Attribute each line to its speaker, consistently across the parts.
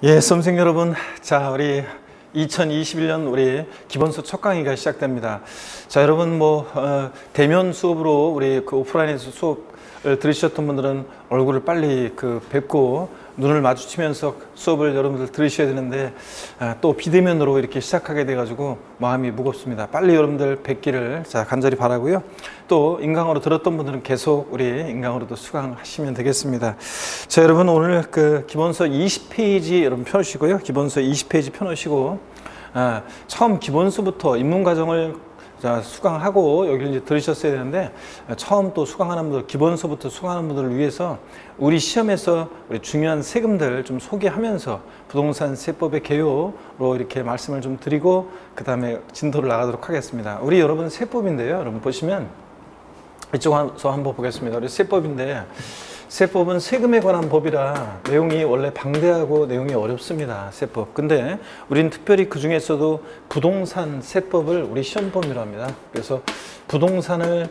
Speaker 1: 예, 수험생 여러분, 자, 우리 2021년 우리 기본수 첫 강의가 시작됩니다. 자, 여러분 대면 수업으로 우리 오프라인에서 수업을 들으셨던 분들은 얼굴을 빨리 뵙고 눈을 마주치면서 수업을 여러분들 들으셔야 되는데 또 비대면으로 이렇게 시작하게 돼가지고 마음이 무겁습니다. 빨리 여러분들 뵙기를 간절히 바라고요. 또 인강으로 들었던 분들은 계속 우리 인강으로도 수강하시면 되겠습니다. 자, 여러분 오늘 기본서 20페이지 여러분 펴놓으시고요. 기본서 20페이지 펴놓으시고 처음 기본서부터 입문과정을 수강하고 여기 이제 들으셨어야 되는데 처음 또 수강하는 분들, 기본서부터 수강하는 분들을 위해서 우리 시험에서 우리 중요한 세금들 좀 소개하면서 부동산 세법의 개요로 이렇게 말씀을 좀 드리고 그 다음에 진도를 나가도록 하겠습니다. 우리 여러분 세법인데요. 여러분 보시면 이쪽에서 한번 보겠습니다. 우리 세법인데 세법은 세금에 관한 법이라 내용이 원래 방대하고 내용이 어렵습니다. 세법. 근데 우리는 특별히 그 중에서도 부동산 세법을 우리 시험 범위로 합니다. 그래서 부동산을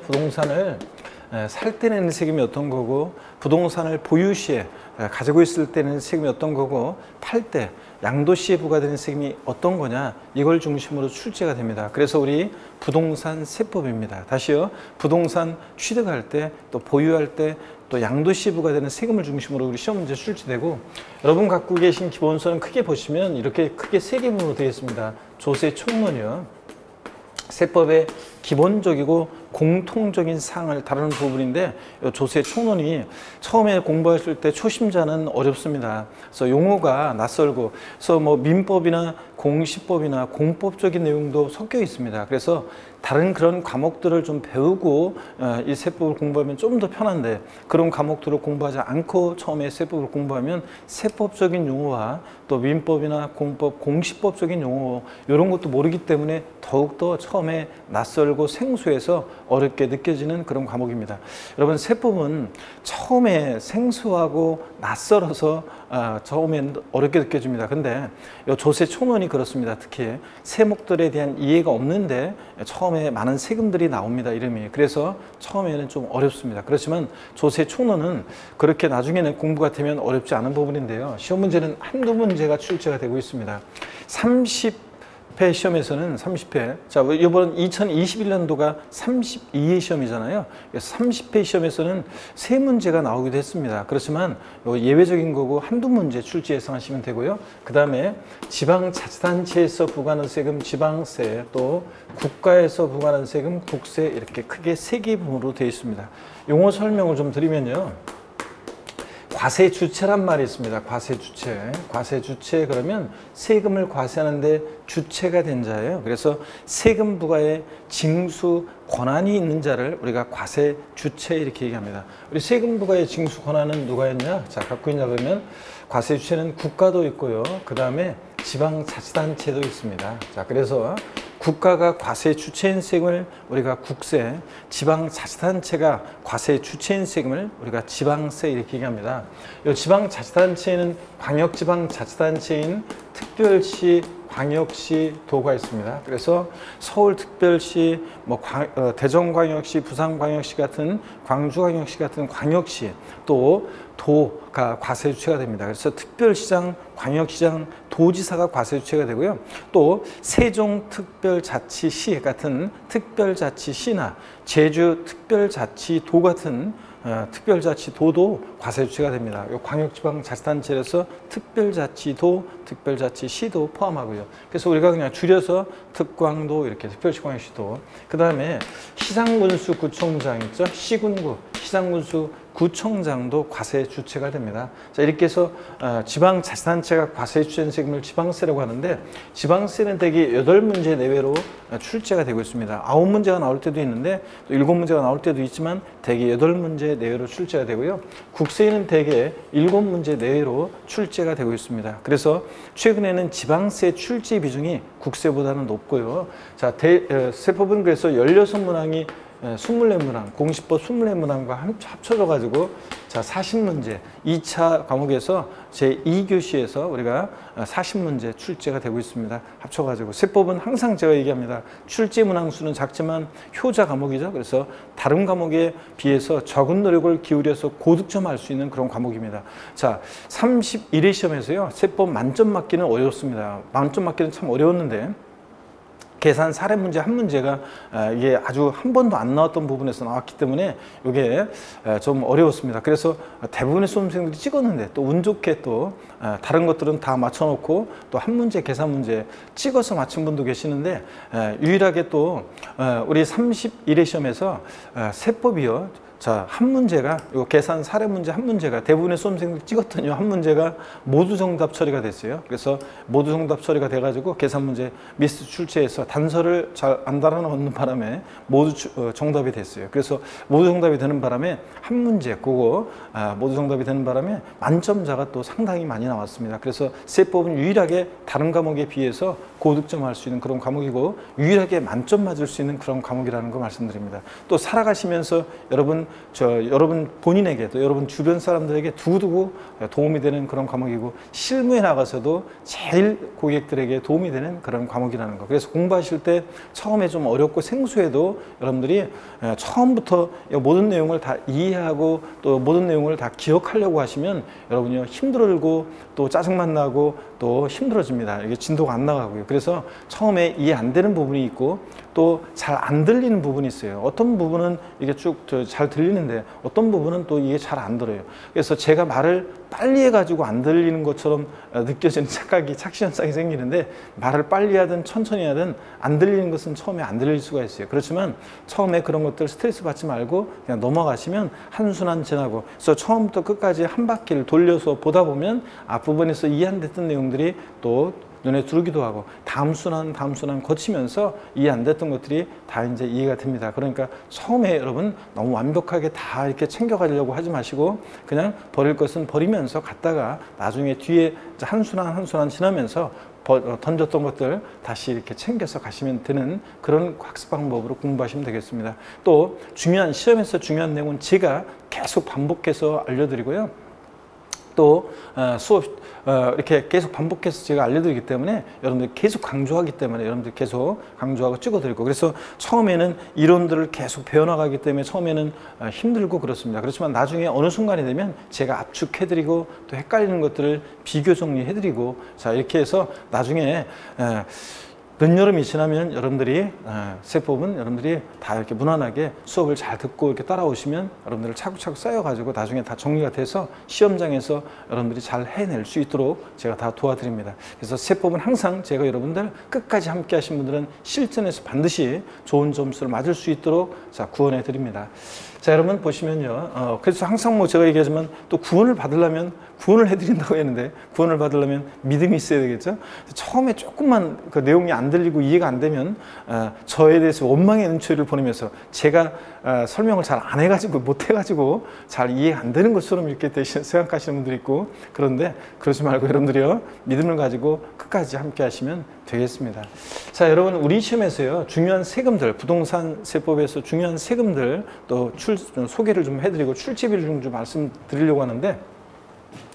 Speaker 1: 살 때 내는 세금이 어떤 거고, 부동산을 보유 시에 가지고 있을 때는 세금이 어떤 거고, 팔 때 양도시에 부과되는 세금이 어떤 거냐, 이걸 중심으로 출제가 됩니다. 그래서 우리 부동산 세법입니다. 다시요, 부동산 취득할 때, 또 보유할 때, 또 양도시에 부과되는 세금을 중심으로 우리 시험 문제 출제되고, 여러분 갖고 계신 기본서는 크게 보시면 이렇게 크게 세 개문으로 되어 있습니다. 조세 총론이요, 세법의 기본적이고 공통적인 사항을 다루는 부분인데, 이 조세 총론이 처음에 공부하실 때 초심자는 어렵습니다. 그래서 용어가 낯설고, 그래서 민법이나 공시법이나 공법적인 내용도 섞여 있습니다. 그래서 다른 그런 과목들을 좀 배우고 이 세법을 공부하면 좀 더 편한데, 그런 과목들을 공부하지 않고 처음에 세법을 공부하면 세법적인 용어와 또 민법이나 공법, 공시법적인 용어 이런 것도 모르기 때문에 더욱더 처음에 낯설고 생소해서 어렵게 느껴지는 그런 과목입니다. 여러분, 세법은 처음에 생소하고 낯설어서 처음엔 어렵게 느껴집니다. 근데 이 조세 총론이 그렇습니다. 특히 세목들에 대한 이해가 없는데 처음에 많은 세금들이 나옵니다. 이름이. 그래서 처음에는 좀 어렵습니다. 그렇지만 조세 총론은 그렇게 나중에는 공부가 되면 어렵지 않은 부분인데요. 시험 문제는 한두 문제가 출제가 되고 있습니다. 30회 시험에서는 30회. 자, 이번 2021년도가 32회 시험이잖아요. 그래서 30회 시험에서는 3문제가 나오기도 했습니다. 그렇지만 예외적인 거고 한두 문제 출제 예상하시면 되고요. 그 다음에 지방자치단체에서 부과하는 세금, 지방세, 또 국가에서 부과하는 세금, 국세, 이렇게 크게 3개 부분으로 되어 있습니다. 용어 설명을 좀 드리면요. 과세주체란 말이 있습니다. 과세주체. 과세주체 그러면 세금을 과세하는데 주체가 된 자예요. 그래서 세금 부과에 징수 권한이 있는 자를 우리가 과세주체 이렇게 얘기합니다. 우리 세금 부과의 징수 권한은 누가 있냐? 자, 갖고 있냐 그러면 과세주체는 국가도 있고요. 그 다음에 지방자치단체도 있습니다. 자, 그래서 국가가 과세 주체인 세금을 우리가 국세, 지방자치단체가 과세 주체인 세금을 우리가 지방세 이렇게 얘기합니다. 이 지방자치단체에는 광역지방자치단체인 특별시, 광역시, 도가 있습니다. 그래서 서울특별시, 대전광역시, 부산광역시 같은, 광주광역시 같은 광역시, 또 도가 과세주체가 됩니다. 그래서 특별시장, 광역시장, 도지사가 과세주체가 되고요. 또 세종특별자치시 같은 특별자치시나 제주특별자치도 같은 특별자치도도 과세주체가 됩니다. 광역지방자치단체에서 특별자치도, 특별자치시도 포함하고요. 그래서 우리가 그냥 줄여서 특광도, 이렇게 특별시광역시도. 그 다음에 시장군수 구청장 있죠? 시군구, 시장군수 구청장도 과세주체가 됩니다. 자, 이렇게 해서 지방자치단체가 과세주체인 세금을 지방세라고 하는데, 지방세는 대개 8문제 내외로 출제가 되고 있습니다. 9문제가 나올 때도 있는데 또 7문제가 나올 때도 있지만 대개 8문제 내외로 출제가 되고요. 국세는 대개 7문제 내외로 출제가 되고 있습니다. 그래서 최근에는 지방세 출제 비중이 국세보다는 높고요. 자, 세법은 그래서 16문항이 순문례문항, 공시법 순문례문항과 합쳐져 가지고 자 40문제 2차 과목에서 제2교시에서 우리가 40문제 출제가 되고 있습니다. 합쳐가지고 세법은 항상 제가 얘기합니다. 출제 문항수는 작지만 효자 과목이죠. 그래서 다른 과목에 비해서 적은 노력을 기울여서 고득점할 수 있는 그런 과목입니다. 자 31회 시험에서요. 세법 만점 맞기는 어렵습니다. 만점 맞기는 참 어려웠는데 계산 사례 문제 한 문제가 이게 아주 한 번도 안 나왔던 부분에서 나왔기 때문에 이게 좀 어려웠습니다. 그래서 대부분의 수험생들이 찍었는데 또 운 좋게 또 다른 것들은 다 맞춰놓고 또 한 문제 계산 문제 찍어서 맞춘 분도 계시는데 유일하게 또 우리 31회 시험에서 세법이요. 자, 한 문제가, 요 계산 사례 문제 한 문제가 대부분의 수험생들이 찍었던 요 한 문제가 모두 정답 처리가 됐어요. 그래서 모두 정답 처리가 돼가지고 계산 문제 미스 출제해서 단서를 잘 안 달아놓는 바람에 모두 정답이 됐어요. 그래서 모두 정답이 되는 바람에 한 문제, 그거 모두 정답이 되는 바람에 만점자가 또 상당히 많이 나왔습니다. 그래서 세법은 유일하게 다른 과목에 비해서 고득점할 수 있는 그런 과목이고 유일하게 만점 맞을 수 있는 그런 과목이라는 거 말씀드립니다. 또 살아가시면서 여러분 본인에게 또 여러분 주변 사람들에게 두고두고 도움이 되는 그런 과목이고 실무에 나가서도 제일 고객들에게 도움이 되는 그런 과목이라는 거. 그래서 공부하실 때 처음에 좀 어렵고 생소해도 여러분들이 처음부터 모든 내용을 다 이해하고 또 모든 내용을 다 기억하려고 하시면 여러분이 힘들고 또 짜증만 나고 또 힘들어집니다. 이게 진도가 안 나가고요. 그래서 처음에 이해 안 되는 부분이 있고 또 잘 안 들리는 부분이 있어요. 어떤 부분은 이게 쭉 잘 들리는데 어떤 부분은 또 이게 잘 안 들어요. 그래서 제가 말을 빨리 해가지고 안 들리는 것처럼 느껴지는 착시현상이 생기는데 말을 빨리 하든 천천히 하든 안 들리는 것은 처음에 안 들릴 수가 있어요. 그렇지만 처음에 그런 것들 스트레스 받지 말고 그냥 넘어가시면 한순환 지나고 그래서 처음부터 끝까지 한 바퀴를 돌려서 보다 보면 앞부분에서 이해 안 됐던 내용들이 또 눈에 들어오기도 하고 다음 순환 거치면서 이해 안 됐던 것들이 다 이제 이해가 됩니다. 그러니까 처음에 여러분 너무 완벽하게 다 이렇게 챙겨가려고 하지 마시고 그냥 버릴 것은 버리면서 갔다가 나중에 뒤에 한 순환 지나면서 던졌던 것들 다시 이렇게 챙겨서 가시면 되는 그런 학습 방법으로 공부하시면 되겠습니다. 또 중요한 시험에서 중요한 내용은 제가 계속 반복해서 알려드리고요. 또 수업 이렇게 계속 반복해서 제가 알려드리기 때문에 여러분들 계속 강조하기 때문에 여러분들 계속 강조하고 찍어드리고 그래서 처음에는 이론들을 계속 배워나가기 때문에 처음에는 힘들고 그렇습니다. 그렇지만 나중에 어느 순간이 되면 제가 압축해드리고 또 헷갈리는 것들을 비교 정리해드리고 자 이렇게 해서 나중에 늦여름이 지나면 여러분들이 세법은 여러분들이 다 이렇게 무난하게 수업을 잘 듣고 이렇게 따라오시면 여러분들 차곡차곡 쌓여가지고 나중에 다 정리가 돼서 시험장에서 여러분들이 잘 해낼 수 있도록 제가 다 도와드립니다. 그래서 세법은 항상 제가 여러분들 끝까지 함께 하신 분들은 실전에서 반드시 좋은 점수를 맞을 수 있도록 자 구원해 드립니다. 자 여러분 보시면요. 그래서 항상 뭐 제가 얘기하지만 또 구원을 받으려면 구원을 해드린다고 했는데 구원을 받으려면 믿음이 있어야 되겠죠. 처음에 조금만 그 내용이 안 들리고 이해가 안 되면 저에 대해서 원망의 눈초리를 보내면서 제가 설명을 잘 안 해가지고 못 해가지고 잘 이해가 안 되는 것처럼 이렇게 생각하시는 분들이 있고 그런데 그러지 말고 여러분들이요 믿음을 가지고 끝까지 함께 하시면 되겠습니다. 자 여러분 우리 시험에서요 중요한 세금들 부동산 세법에서 중요한 세금들 또 소개를 좀 해드리고 출제비를 좀 말씀드리려고 하는데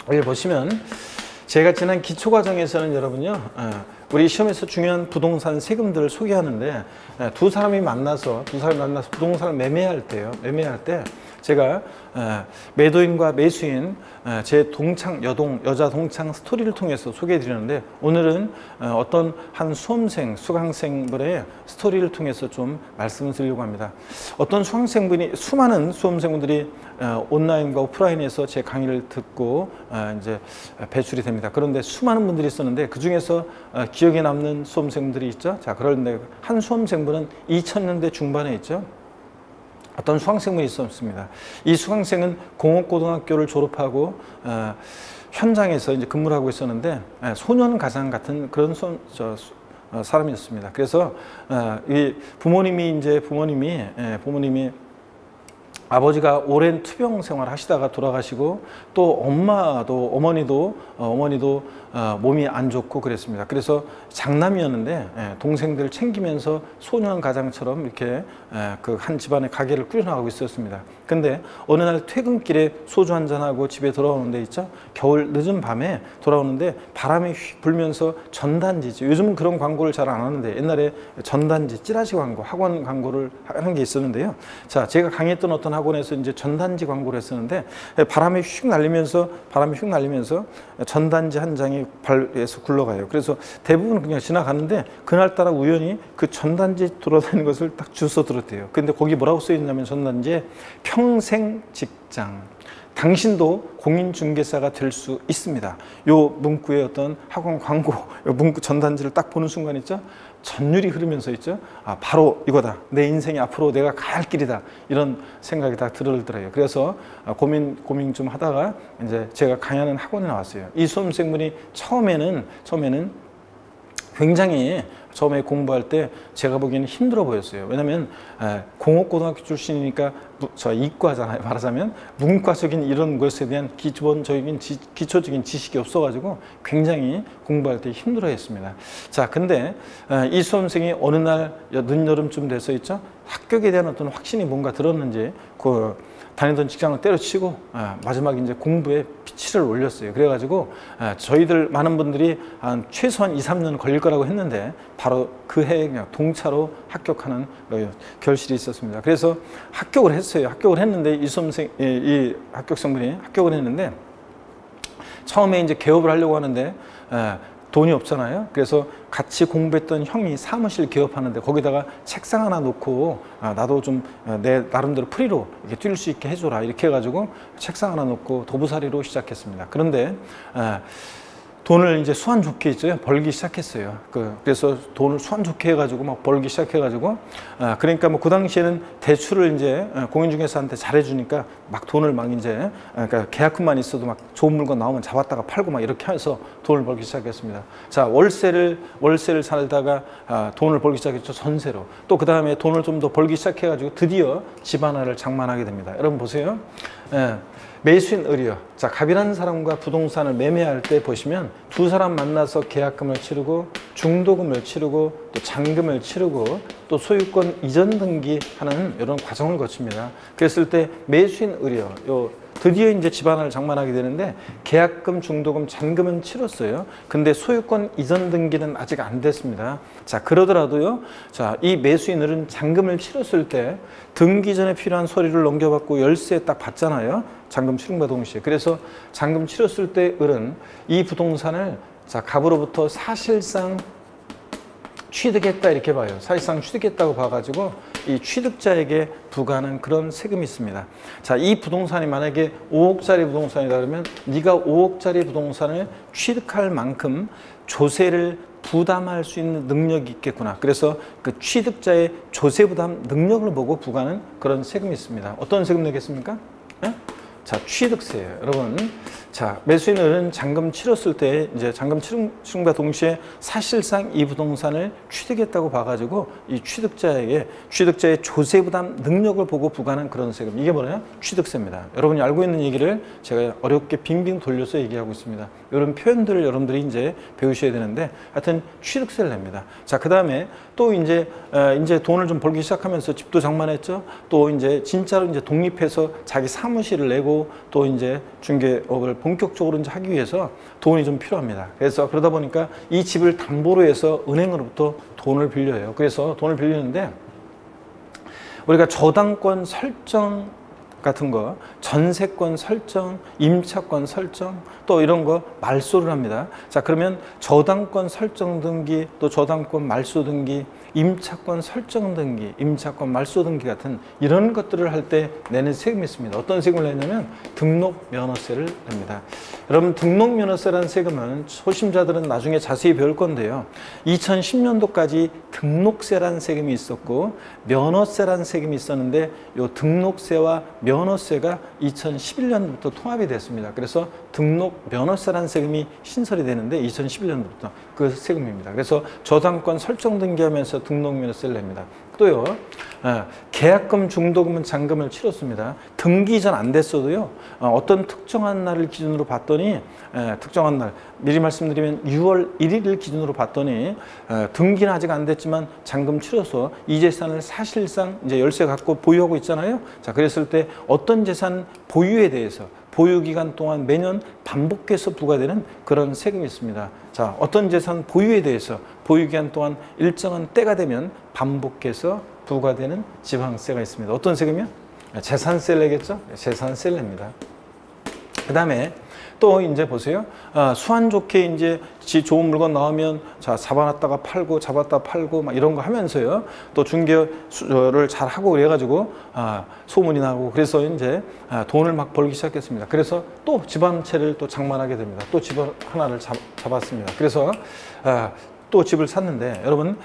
Speaker 1: 여기 보시면 제가 지난 기초과정에서는 여러분요 우리 시험에서 중요한 부동산 세금들을 소개하는데 두 사람이 만나서 부동산을 매매할 때 제가 매도인과 매수인 제 동창 여자 동창 스토리를 통해서 소개해 드리는데 오늘은 어떤 한 수강생분의 스토리를 통해서 좀 말씀을 드리려고 합니다. 어떤 수많은 수험생분들이 온라인과 오프라인에서 제 강의를 듣고 이제 배출이 됩니다. 그런데 수많은 분들이 있었는데 그 중에서 기억에 남는 수험생분들이 있죠. 자, 그런데 한 수험생분은 2000년대 중반에 있죠. 어떤 수강생분이 있었습니다. 이 수강생은 공업고등학교를 졸업하고 현장에서 이제 근무를 하고 있었는데 소년 가장 같은 그런 사람이었습니다. 그래서 이 부모님이 아버지가 오랜 투병 생활 하시다가 돌아가시고 또 어머니도 몸이 안 좋고 그랬습니다. 그래서 장남이었는데 동생들 챙기면서 소년 가장처럼 이렇게 그 한 집안의 가게를 꾸려나가고 있었습니다. 근데 어느 날 퇴근길에 소주 한잔하고 집에 돌아오는데 있죠. 겨울 늦은 밤에 돌아오는데 바람이 휙 불면서 전단지죠. 요즘은 그런 광고를 잘 안 하는데 옛날에 전단지 찌라시 광고, 학원 광고를 하는 게 있었는데요. 자, 제가 강의했던 어떤 학원에서 이제 전단지 광고를 했었는데 바람이 휙 날리면서 전단지 한 장이 발에서 굴러가요. 그래서 대부분 그냥 지나가는데 그날따라 우연히 그 전단지 돌아다니는 것을 딱 주워 들었대요. 근데 거기 뭐라고 써 있냐면 전단지에 평생 직장, 당신도 공인중개사가 될 수 있습니다. 요 문구의 어떤 학원 광고, 요 문구 전단지를 딱 보는 순간 있죠. 전율이 흐르면서 있죠. 아, 바로 이거다. 내 인생이 앞으로 내가 갈 길이다. 이런 생각이 딱 들더라고요. 그래서 고민 좀 하다가 이제 제가 강의하는 학원에 나왔어요. 이 수험생분이 처음에는 굉장히 처음에 공부할 때 제가 보기에는 힘들어 보였어요. 왜냐하면 공업고등학교 출신이니까 저 이과잖아요. 말하자면 문과적인 이런 것에 대한 기초적인 지식이 없어가지고 굉장히 공부할 때 힘들어했습니다. 자, 근데 이 수험생이 어느 날 늦여름쯤 돼서 있죠. 합격에 대한 어떤 확신이 뭔가 들었는지 다니던 직장을 때려치고 마지막에 이제 공부에 피치를 올렸어요. 그래가지고 저희들 많은 분들이 한 최소한 2, 3년 걸릴 거라고 했는데 바로 그 해에 그냥 동차로 합격하는 결실이 있었습니다. 그래서 합격을 했어요. 합격을 했는데 이 합격생분이 합격을 했는데 처음에 이제 개업을 하려고 하는데 돈이 없잖아요. 그래서 같이 공부했던 형이 사무실 개업하는데 거기다가 책상 하나 놓고 나도 좀 내 나름대로 프리로 이렇게 뛸 수 있게 해줘라 이렇게 해가지고 책상 하나 놓고 도부살이로 시작했습니다. 그런데 돈을 이제 수완 좋게 있죠. 벌기 시작했어요. 그래서 돈을 수완 좋게 해가지고 막 벌기 시작해가지고 그러니까 뭐 그 당시에는 대출을 이제 공인중개사한테 잘해주니까 막 돈을 막 이제 그러니까 계약금만 있어도 막 좋은 물건 나오면 잡았다가 팔고 막 이렇게 해서 돈을 벌기 시작했습니다. 자, 월세를 살다가 돈을 벌기 시작했죠. 전세로. 또 그 다음에 돈을 좀 더 벌기 시작해가지고 드디어 집 하나를 장만하게 됩니다. 여러분 보세요. 매수인 의리요. 자, 갑이라는 사람과 부동산을 매매할 때 보시면 두 사람 만나서 계약금을 치르고 중도금을 치르고 또 잔금을 치르고 또 소유권 이전 등기하는 이런 과정을 거칩니다. 그랬을 때 매수인 의리요. 드디어 이제 집 하나를 장만하게 되는데 계약금, 중도금, 잔금은 치렀어요. 근데 소유권 이전 등기는 아직 안 됐습니다. 자, 그러더라도요. 자, 이 매수인은 잔금을 치렀을 때 등기 전에 필요한 서류를 넘겨받고 열쇠 딱 받잖아요. 잔금 치름과 동시에. 그래서 잔금 치렀을 때 을은 이 부동산을 자, 갑으로부터 사실상 취득했다 이렇게 봐요. 사실상 취득했다고 봐가지고 이 취득자에게 부과하는 그런 세금이 있습니다. 자, 이 부동산이 만약에 5억짜리 부동산이다 그러면 네가 5억짜리 부동산을 취득할 만큼 조세를 부담할 수 있는 능력이 있겠구나. 그래서 그 취득자의 조세 부담 능력을 보고 부과하는 그런 세금이 있습니다. 어떤 세금 내겠습니까? 자, 취득세예요. 여러분. 자, 매수인은 잔금 치렀을 때 이제 잔금 치름과 동시에 사실상 이 부동산을 취득했다고 봐가지고 이 취득자의 조세 부담 능력을 보고 부과하는 그런 세금. 이게 뭐냐? 취득세입니다. 여러분이 알고 있는 얘기를 제가 어렵게 빙빙 돌려서 얘기하고 있습니다. 이런 표현들을 여러분들이 이제 배우셔야 되는데 하여튼 취득세를 냅니다. 자, 그 다음에 또 이제 돈을 좀 벌기 시작하면서 집도 장만했죠. 또 이제 진짜로 이제 독립해서 자기 사무실을 내고 또 이제 중개업을 본격적으로 이제 하기 위해서 돈이 좀 필요합니다. 그래서 그러다 보니까 이 집을 담보로 해서 은행으로부터 돈을 빌려요. 그래서 돈을 빌리는데 우리가 저당권 설정 같은 거, 전세권 설정, 임차권 설정, 또 이런 거 말소를 합니다. 자, 그러면 저당권 설정 등기, 또 저당권 말소 등기, 임차권 설정 등기, 임차권 말소 등기 같은 이런 것들을 할 때 내는 세금이 있습니다. 어떤 세금을 내냐면 등록면허세를 냅니다. 여러분, 등록면허세라는 세금은 초심자들은 나중에 자세히 배울 건데요. 2010년도까지 등록세라는 세금이 있었고 면허세라는 세금이 있었는데 이 등록세와 면허세가 2011년부터 통합이 됐습니다. 그래서 등록면허세라는 세금이 신설이 되는데 2011년부터 그 세금입니다. 그래서 저당권 설정 등기하면서 등록면허세를 냅니다. 또요, 계약금, 중도금은 잔금을 치렀습니다. 등기 전 안 됐어도요, 어떤 특정한 날을 기준으로 봤더니, 특정한 날, 미리 말씀드리면 6월 1일을 기준으로 봤더니, 등기는 아직 안 됐지만 잔금 치러서 이 재산을 사실상 이제 열쇠 갖고 보유하고 있잖아요. 자, 그랬을 때 어떤 재산 보유에 대해서 보유기간 동안 매년 반복해서 부과되는 그런 세금이 있습니다. 자, 어떤 재산 보유에 대해서 보유기간 동안 일정한 때가 되면 반복해서 부과되는 지방세가 있습니다. 어떤 세금이요? 재산세를 내겠죠? 재산세를 냅니다. 그 다음에 또 이제 보세요. 수완 좋게 이제 좋은 물건 나오면 자, 잡아놨다가 팔고 잡았다 팔고 막 이런 거 하면서요. 또 중개를 잘 하고 그래가지고 소문이 나고 그래서 이제 돈을 막 벌기 시작했습니다. 그래서 또 집 한 채를 또 장만하게 됩니다. 또 집을 하나를 잡았습니다. 그래서 또 집을 샀는데 여러분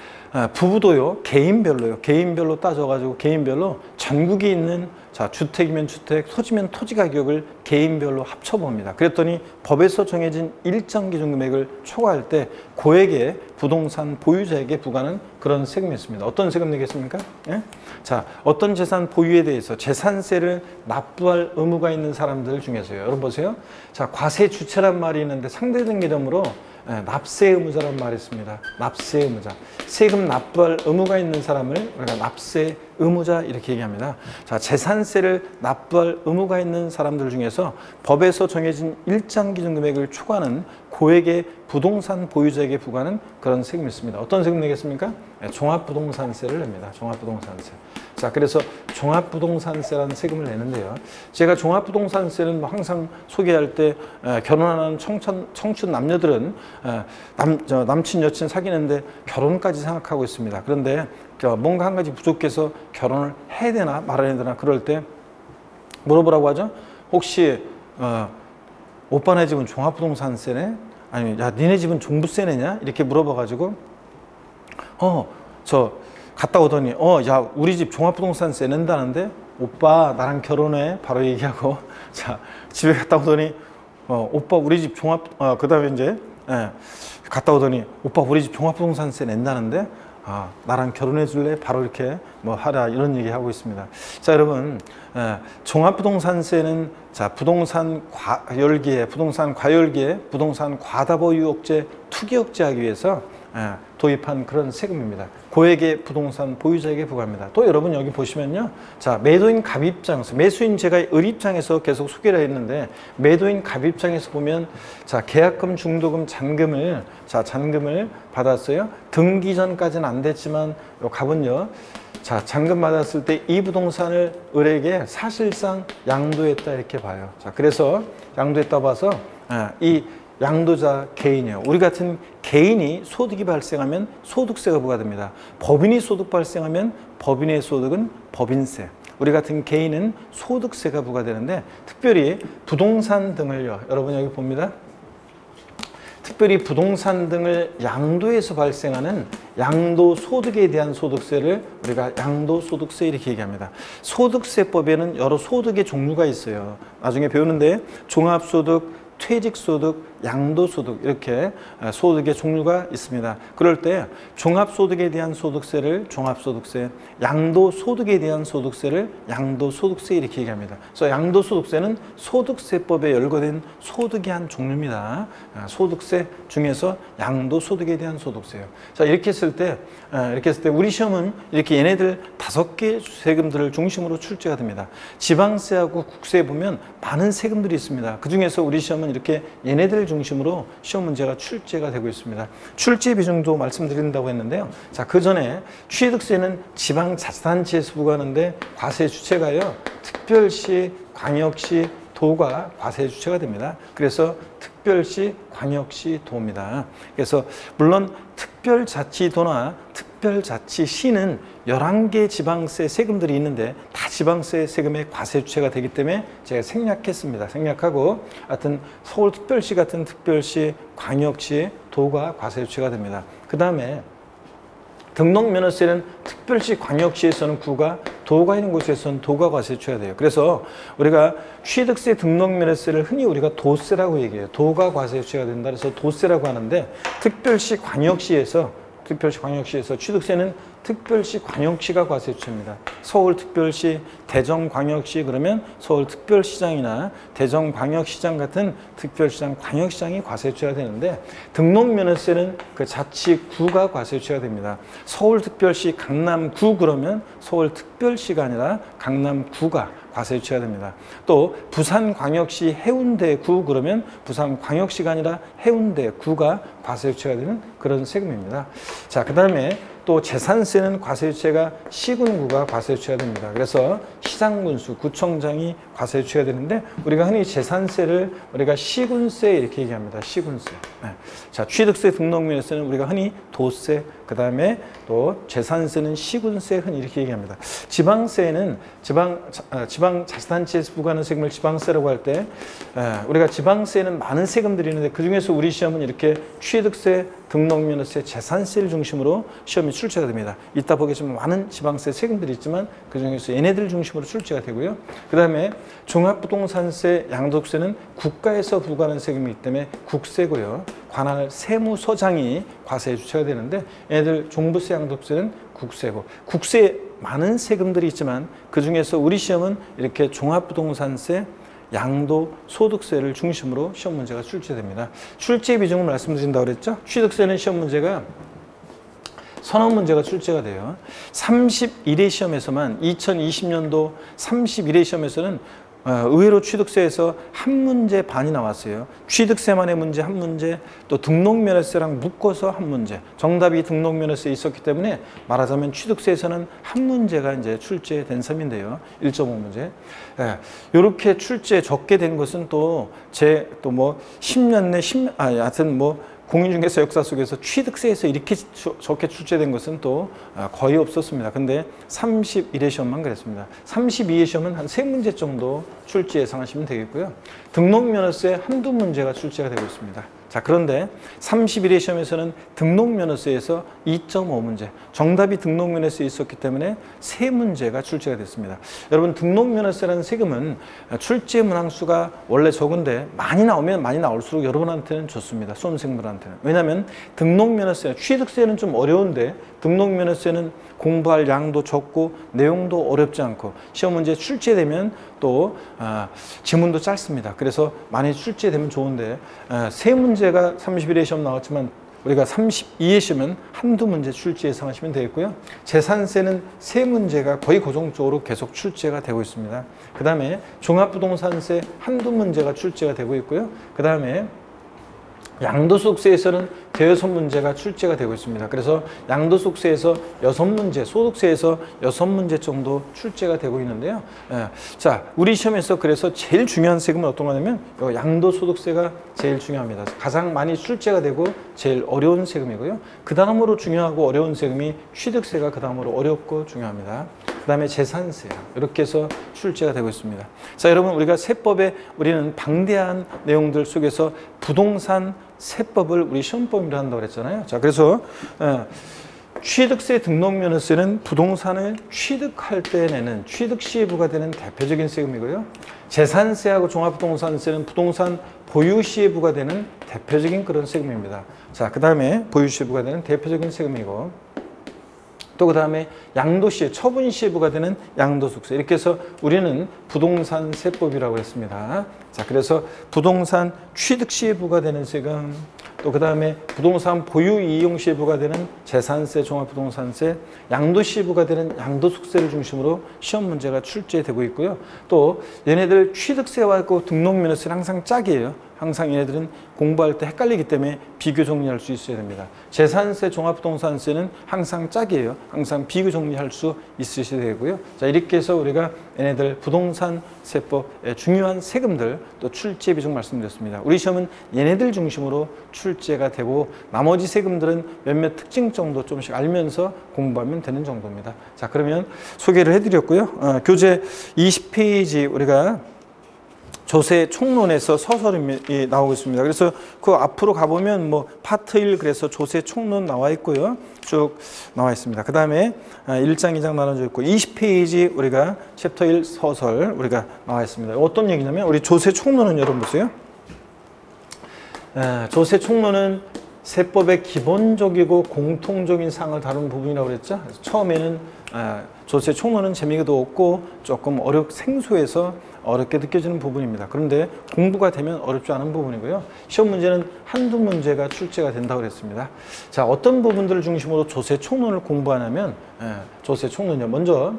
Speaker 1: 부부도요 개인별로 따져가지고 개인별로 전국에 있는 자 주택이면 주택, 토지면 토지 가격을 개인별로 합쳐봅니다. 그랬더니 법에서 정해진 일정 기준 금액을 초과할 때 고액의 부동산 보유자에게 부과하는 그런 세금이 있습니다. 어떤 세금 내겠습니까? 예? 자, 어떤 재산 보유에 대해서 재산세를 납부할 의무가 있는 사람들 중에서요. 여러분 보세요. 자, 과세 주체란 말이 있는데 상대적 이름으로 납세 의무자란 말이 있습니다. 납세 의무자. 세금 납부할 의무가 있는 사람을 우리가 납세 의무자 이렇게 얘기합니다. 자, 재산세를 납부할 의무가 있는 사람들 중에서 법에서 정해진 일정 기준 금액을 초과하는 고액의 부동산 보유자에게 부과하는 그런 세금이 있습니다. 어떤 세금 내겠습니까? 종합부동산세를 냅니다. 종합부동산세. 자, 그래서 종합부동산세라는 세금을 내는데요. 제가 종합부동산세는 항상 소개할 때 결혼하는 청춘 남녀들은 남친 여친 사귀는데 결혼까지 생각하고 있습니다. 그런데 뭔가 한 가지 부족해서 결혼을 해야 되나 말아야 되나 그럴 때 물어보라고 하죠. 혹시 오빠네 집은 종합부동산세네? 아니면 야 니네 집은 종부세네냐? 이렇게 물어봐가지고 저 갔다 오더니 야 우리 집 종합부동산세 낸다는데 오빠 나랑 결혼해 바로 얘기하고 자 집에 갔다 오더니 오빠 우리 집 그 다음에 이제 갔다 오더니 오빠 우리 집 종합부동산세 낸다는데 나랑 결혼해 줄래? 바로 이렇게 뭐 하라 이런 얘기 하고 있습니다. 자 여러분 종합부동산세는 자 부동산 과열기에 부동산 과다보유 억제 투기 억제하기 위해서 도입한 그런 세금입니다. 고액의 부동산 보유자에게 부과합니다. 또 여러분 여기 보시면요. 자, 매도인 갑 입장에서 매수인 제가 을 입장에서 계속 소개를 했는데 매도인 갑 입장에서 보면 자, 계약금, 중도금, 잔금을 받았어요. 등기 전까지는 안 됐지만 요 갑은요. 자, 잔금 받았을 때 이 부동산을 을에게 사실상 양도했다 이렇게 봐요. 자, 그래서 양도했다 봐서 이 양도자 개인이에요. 우리 같은 개인이 소득이 발생하면 소득세가 부과됩니다. 법인이 소득 발생하면 법인의 소득은 법인세. 우리 같은 개인은 소득세가 부과되는데 특별히 부동산 등을요. 여러분 여기 봅니다. 특별히 부동산 등을 양도해서 발생하는 양도소득에 대한 소득세를 우리가 양도소득세 이렇게 얘기합니다. 소득세법에는 여러 소득의 종류가 있어요. 나중에 배우는데 종합소득, 퇴직소득, 양도소득 이렇게 소득의 종류가 있습니다. 그럴 때 종합소득에 대한 소득세를 종합소득세, 양도소득에 대한 소득세를 양도소득세 이렇게 얘기합니다. 그래서 양도소득세는 소득세법에 열거된 소득의 한 종류입니다. 소득세 중에서 양도소득에 대한 소득세예요. 자 이렇게 했을 때 우리 시험은 이렇게 얘네들 5개 세금들을 중심으로 출제가 됩니다. 지방세하고 국세에 보면 많은 세금들이 있습니다. 그 중에서 우리 시험은 이렇게 얘네들 중심으로 시험 문제가 출제가 되고 있습니다. 출제 비중도 말씀드린다고 했는데요. 자, 그 전에 취득세는 지방자치단체에서 부과하는데 과세 주체가요. 특별시, 광역시, 도가 과세 주체가 됩니다. 그래서 특별시, 광역시, 도입니다. 그래서 물론 특별자치도나 특별자치시는 11개 지방세 세금들이 있는데 다 지방세 세금의 과세 주체가 되기 때문에 제가 생략했습니다. 생략하고 하여튼 서울특별시 같은 특별시, 광역시, 도가 과세 주체가 됩니다. 그 다음에 등록면허세는 특별시, 광역시에서는 구가, 도가 있는 곳에서는 도가 과세 주체가 돼요. 그래서 우리가 취득세 등록면허세를 흔히 우리가 도세라고 얘기해요. 도가 과세 주체가 된다 그래서 도세라고 하는데 특별시, 광역시에서 서울특별시 광역시에서 취득세는 특별시 광역시가 과세주체입니다. 서울특별시, 대전광역시 그러면 서울특별시장이나 대전광역시장 같은 특별시장, 광역시장이 과세주체가 되는데 등록면허세는 그 자치구가 과세주체가 됩니다. 서울특별시 강남구 그러면 서울특별시가 아니라 강남구가 과세주체가 됩니다. 또 부산광역시 해운대구 그러면 부산광역시가 아니라 해운대구가 과세주체가 되는 그런 세금입니다. 자, 그 다음에 또 재산세는 과세주체가 시군구가 과세주체가 됩니다. 그래서 시장군수, 구청장이 과세주체가 되는데 우리가 흔히 재산세를 우리가 시군세 이렇게 얘기합니다. 시군세. 네. 자, 취득세 등록면허세는 우리가 흔히 도세, 그 다음에 또 재산세는 시군세 흔히 이렇게 얘기합니다. 지방세는 지방자치단체에서 부과하는 세금을 지방세라고 할 때 우리가 지방세는 많은 세금들이 있는데 그중에서 우리 시험은 이렇게 취득세, 등록면허세, 재산세를 중심으로 시험이 출제가 됩니다. 이따 보겠지만 많은 지방세 세금들이 있지만 그중에서 얘네들 중심으로 출제가 되고요. 그 다음에 종합부동산세, 양도세는 국가에서 부과하는 세금이기 때문에 국세고요. 관할 세무서장이 과세에 주체가 되는데 얘네들 종부세, 양도세는 국세고 국세에 많은 세금들이 있지만 그중에서 우리 시험은 이렇게 종합부동산세, 양도, 소득세를 중심으로 시험 문제가 출제됩니다. 출제 비중을 말씀드린다고 그랬죠? 취득세는 시험 문제가 선언 문제가 출제가 돼요. 31회 시험에서만 2020년도 31회 시험에서는 의외로 취득세에서 한 문제 반이 나왔어요. 취득세만의 문제 한 문제, 또 등록면허세랑 묶어서 한 문제. 정답이 등록면허세에 있었기 때문에 말하자면 취득세에서는 한 문제가 이제 출제된 셈인데요. 1.5문제. 이렇게 출제 적게 된 것은 또 뭐 10년 내 하여튼 뭐 공인중개사 역사 속에서 취득세에서 이렇게 적게 출제된 것은 또 거의 없었습니다. 근데 31회 시험만 그랬습니다. 32회 시험은 한 3문제 정도 출제 예상하시면 되겠고요. 등록면허세 한두 문제가 출제가 되고 있습니다. 자, 그런데 31회 시험에서는 등록면허세에서 2.5문제, 정답이 등록면허세에 있었기 때문에 3문제가 출제가 됐습니다. 여러분, 등록면허세라는 세금은 출제 문항수가 원래 적은데 많이 나오면 많이 나올수록 여러분한테는 좋습니다. 수험생분한테는. 왜냐하면 등록면허세, 취득세는 좀 어려운데 등록면허세는 공부할 양도 적고 내용도 어렵지 않고 시험 문제 출제되면 또 지문도 짧습니다. 그래서 많이 출제되면 좋은데 3문제가 31회 시험 나왔지만 우리가 32회 시험은 한두 문제 출제 예상하시면 되겠고요. 재산세는 3문제가 거의 고정적으로 계속 출제가 되고 있습니다. 그 다음에 종합부동산세 한두 문제가 출제가 되고 있고요. 그 다음에 양도소득세에서는 대여섯 문제가 출제가 되고 있습니다. 그래서 양도소득세에서 6문제, 소득세에서 6문제 정도 출제가 되고 있는데요. 자, 우리 시험에서 그래서 제일 중요한 세금은 어떤 거냐면 양도소득세가 제일 중요합니다. 가장 많이 출제가 되고 제일 어려운 세금이고요. 그 다음으로 중요하고 어려운 세금이 취득세가 그 다음으로 어렵고 중요합니다. 그 다음에 재산세 이렇게 해서 출제가 되고 있습니다. 자, 여러분, 우리가 세법에 우리는 방대한 내용들 속에서 부동산 세법을 우리 시험법으로 한다고 그랬잖아요. 자, 그래서 취득세 등록면허세는 부동산을 취득할 때 내는 취득 시에 부과되는 대표적인 세금이고요. 재산세하고 종합부동산세는 부동산 보유 시에 부과되는 대표적인 그런 세금입니다. 자, 그 다음에 보유 시에 부과되는 대표적인 세금이고 또 그 다음에 양도시에, 처분시에 부과되는 양도소득세. 이렇게 해서 우리는 부동산 세법이라고 했습니다. 자, 그래서 부동산 취득시에 부과되는 세금, 또 그 다음에 부동산 보유 이용시에 부과되는 재산세, 종합부동산세, 양도시에 부과되는 양도소득세를 중심으로 시험 문제가 출제되고 있고요. 또 얘네들 취득세와 등록면허세는 항상 짝이에요. 항상 얘네들은 공부할 때 헷갈리기 때문에 비교 정리할 수 있어야 됩니다. 재산세, 종합부동산세는 항상 짝이에요. 항상 비교 정리할 수 있으셔야 되고요. 자, 이렇게 해서 우리가 얘네들 부동산 세법의 중요한 세금들 또 출제 비중 말씀드렸습니다. 우리 시험은 얘네들 중심으로 출제가 되고 나머지 세금들은 몇몇 특징 정도 조금씩 알면서 공부하면 되는 정도입니다. 자, 그러면 소개를 해드렸고요. 교재 20페이지 우리가 조세 총론에서 서설이 나오고 있습니다. 그래서 그 앞으로 가보면 뭐 파트 1 그래서 조세 총론 나와 있고요. 쭉 나와 있습니다. 그 다음에 1장, 2장 나눠져 있고 20페이지 우리가 챕터 1 서설 우리가 나와 있습니다. 어떤 얘기냐면 우리 조세 총론은 여러분 보세요. 조세 총론은 세법의 기본적이고 공통적인 사항을 다루는 부분이라고 그랬죠. 그래서 처음에는 조세 총론은 재미가 없고 조금 생소해서 어렵게 느껴지는 부분입니다. 그런데 공부가 되면 어렵지 않은 부분이고요. 시험 문제는 한두 문제가 출제가 된다고 그랬습니다. 자, 어떤 부분들을 중심으로 조세 총론을 공부하냐면 조세 총론이요. 먼저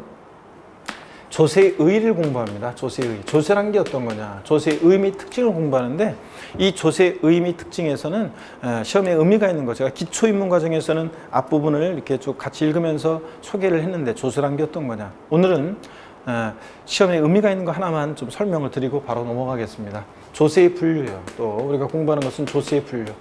Speaker 1: 조세의를 공부합니다. 조세의. 조세란 게 어떤 거냐. 조세의 및 특징을 공부하는데 이 조세의 및 특징에서는 시험에 의미가 있는 거. 제가 기초입문 과정에서는 앞부분을 이렇게 쭉 같이 읽으면서 소개를 했는데 조세란 게 어떤 거냐. 오늘은 시험에 의미가 있는 거 하나만 좀 설명을 드리고 바로 넘어가겠습니다. 조세의 분류요. 또 우리가 공부하는 것은 조세의 분류.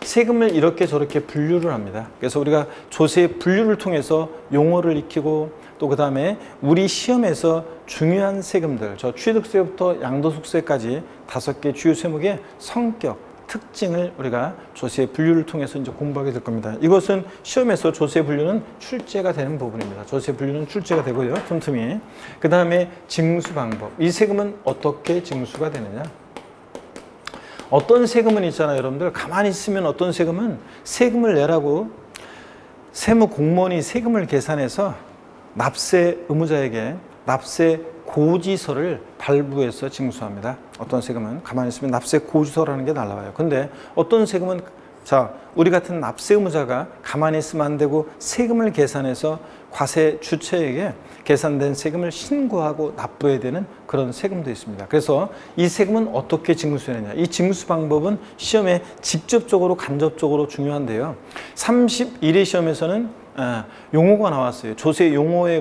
Speaker 1: 세금을 이렇게 저렇게 분류를 합니다. 그래서 우리가 조세의 분류를 통해서 용어를 익히고 또 그 다음에 우리 시험에서 중요한 세금들, 저 취득세부터 양도소득세까지 5개 주요 세목의 성격, 특징을 우리가 조세 분류를 통해서 이제 공부하게 될 겁니다. 이것은 시험에서 조세 분류는 출제가 되는 부분입니다. 조세 분류는 출제가 되고요. 틈틈이. 그 다음에 징수 방법. 이 세금은 어떻게 징수가 되느냐? 어떤 세금은 있잖아요, 여러분들. 가만히 있으면 어떤 세금은 세금을 내라고 세무 공무원이 세금을 계산해서 납세 의무자에게 납세 고지서를 발부해서 징수합니다. 어떤 세금은 가만히 있으면 납세 고지서라는 게 날라와요. 근데 어떤 세금은 자, 우리 같은 납세 의무자가 가만히 있으면 안 되고 세금을 계산해서 과세 주체에게 계산된 세금을 신고하고 납부해야 되는 그런 세금도 있습니다. 그래서 이 세금은 어떻게 징수되느냐. 이 징수 방법은 시험에 직접적으로 간접적으로 중요한데요. 31회 시험에서는 용어가 나왔어요. 조세 용어에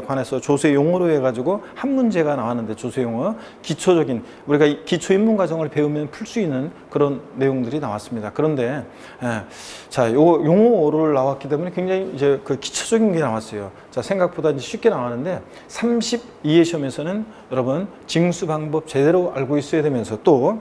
Speaker 1: 관해서 조세 용어로 해가지고 한 문제가 나왔는데 조세 용어 기초적인 우리가 기초 입문 과정을 배우면 풀 수 있는 그런 내용들이 나왔습니다. 그런데 자, 요 용어를 나왔기 때문에 굉장히 이제 그 기초적인 게 나왔어요. 자, 생각보다 이제 쉽게 나왔는데 32회 시험에서는 여러분 징수 방법 제대로 알고 있어야 되면서 또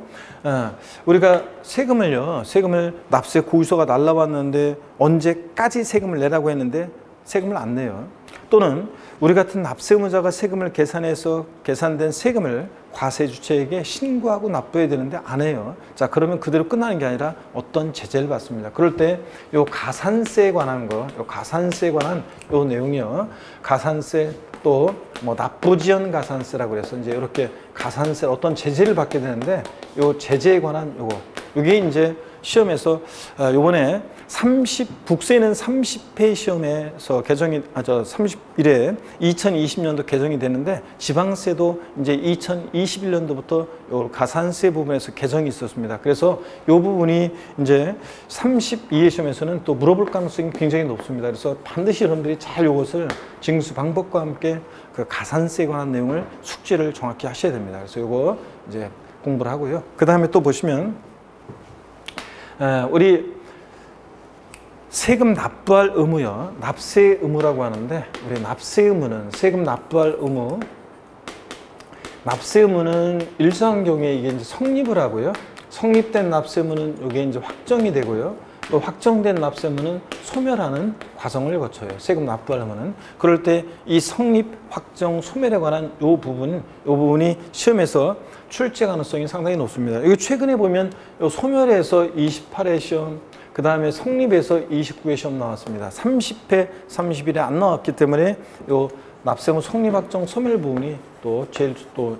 Speaker 1: 우리가 세금을 납세 고지서가 날라왔는데 언제까지 세금을 내라고 했는데 세금을 안 내요. 또는 우리 같은 납세 의무자가 세금을 계산해서 계산된 세금을 과세 주체에게 신고하고 납부해야 되는데 안 해요. 자, 그러면 그대로 끝나는 게 아니라 어떤 제재를 받습니다. 그럴 때 요 가산세에 관한 거, 요 가산세에 관한 요 내용이요. 가산세 또 뭐 납부지연 가산세라고 그래서 이제 이렇게 가산세 어떤 제재를 받게 되는데 요 제재에 관한 요거. 이게 이제 시험에서 요번에 국세는 30회 시험에서 개정이 31회 2020년도 개정이 됐는데 지방세도 이제 2021년도부터 요 가산세 부분에서 개정이 있었습니다. 그래서 요 부분이 이제 32회 시험에서는 또 물어볼 가능성이 굉장히 높습니다. 그래서 반드시 여러분들이 잘 요것을 징수 방법과 함께 그 가산세에 관한 내용을 숙지를 정확히 하셔야 됩니다. 그래서 요거 이제 공부를 하고요. 그 다음에 또 보시면 우리 세금 납부할 의무요. 납세 의무라고 하는데 우리 납세 의무는 세금 납부할 의무. 납세 의무는 일정한 경우에 이게 이제 성립을 하고요. 성립된 납세 의무는 이게 이제 확정이 되고요. 또 확정된 납세 의무는 소멸하는 과정을 거쳐요. 세금 납부할 의무는. 그럴 때 이 성립, 확정, 소멸에 관한 요 부분이 시험에서 출제 가능성이 상당히 높습니다. 이거 최근에 보면 요 소멸에서 28회 시험, 그 다음에 성립에서 29회 시험 나왔습니다. 30회, 31회 안 나왔기 때문에 요 납세의무 성립, 확정, 소멸 부분이 또 제일 또